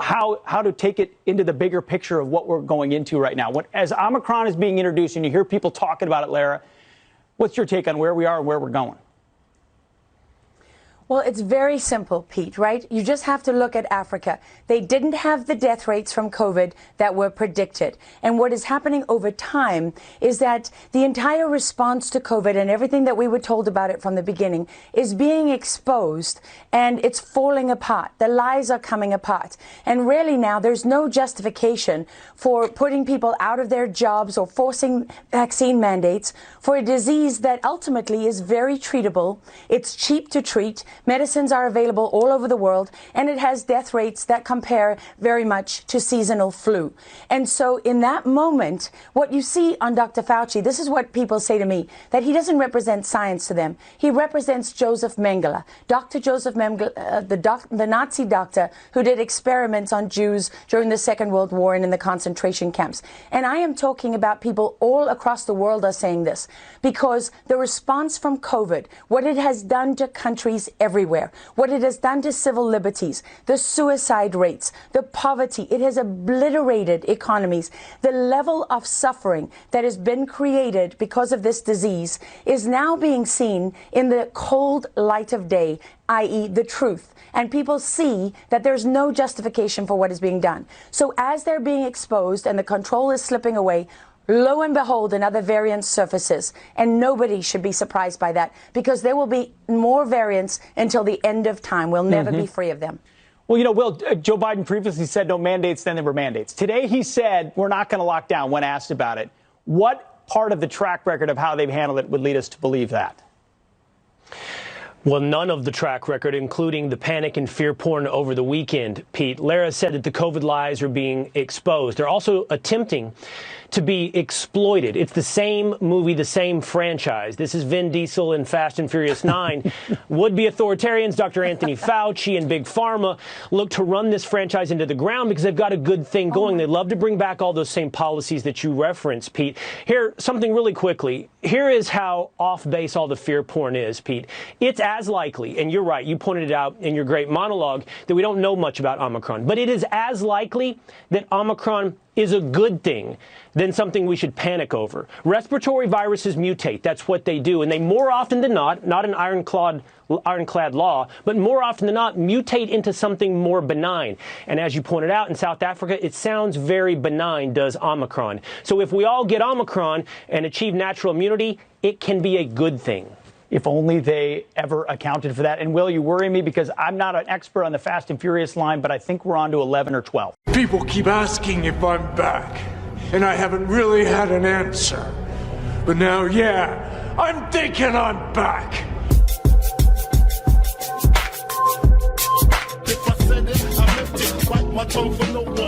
how to take it into the bigger picture of what we're going into right now. As Omicron is being introduced and you hear people talking about it, Lara, what's your take on where we are and where we're going? Well, it's very simple, Pete, right? You just have to look at Africa. They didn't have the death rates from COVID that were predicted. And what is happening over time is that the entire response to COVID and everything that we were told about it from the beginning is being exposed, and it's falling apart. The lies are coming apart. And really now there's no justification for putting people out of their jobs or forcing vaccine mandates for a disease that ultimately is very treatable. It's cheap to treat. Medicines are available all over the world, and it has death rates that compare very much to seasonal flu. And so in that moment, what you see on Dr. Fauci, this is what people say to me, that he doesn't represent science to them. He represents Josef Mengele, Dr. Josef Mengele, the Nazi doctor who did experiments on Jews during the Second World War and in the concentration camps. And I am talking about people all across the world are saying this, because the response from COVID, what it has done to countries everywhere, what it has done to civil liberties, the suicide rates, the poverty, it has obliterated economies. The level of suffering that has been created because of this disease is now being seen in the cold light of day, i.e. the truth. And people see that there's no justification for what is being done. So as they're being exposed and the control is slipping away, lo and behold, another variant surfaces, and nobody should be surprised by that, because there will be more variants until the end of time. We'll never be free of them. Well, you know, Will, Joe Biden previously said no mandates, then there were mandates. Today he said we're not going to lock down when asked about it. What part of the track record of how they've handled it would lead us to believe that? Well, none of the track record, including the panic and fear porn over the weekend, Pete. Lara said that the COVID lies are being exposed. They're also attempting to be exploited. It's the same movie, the same franchise. This is Vin Diesel in Fast and Furious 9. Would-be authoritarians, Dr. Anthony Fauci and Big Pharma, look to run this franchise into the ground because they've got a good thing going. They love to bring back all those same policies that you referenced, Pete. Here, something really quickly. Here is how off-base all the fear porn is, Pete. It's as likely, and you're right, you pointed it out in your great monologue, that we don't know much about Omicron. But it is as likely that Omicron is a good thing than something we should panic over. Respiratory viruses mutate. That's what they do. And they more often than not an ironclad law, but more often than not mutate into something more benign. And as you pointed out in South Africa, it sounds very benign, does Omicron. So if we all get Omicron and achieve natural immunity, it can be a good thing. If only they ever accounted for that. And Will, you worry me because I'm not an expert on the Fast and Furious line, but I think we're on to 11 or 12. People keep asking if I'm back, and I haven't really had an answer. But now, yeah, I'm thinking I'm back. If I said it, I meant it. Bite my tongue for no one.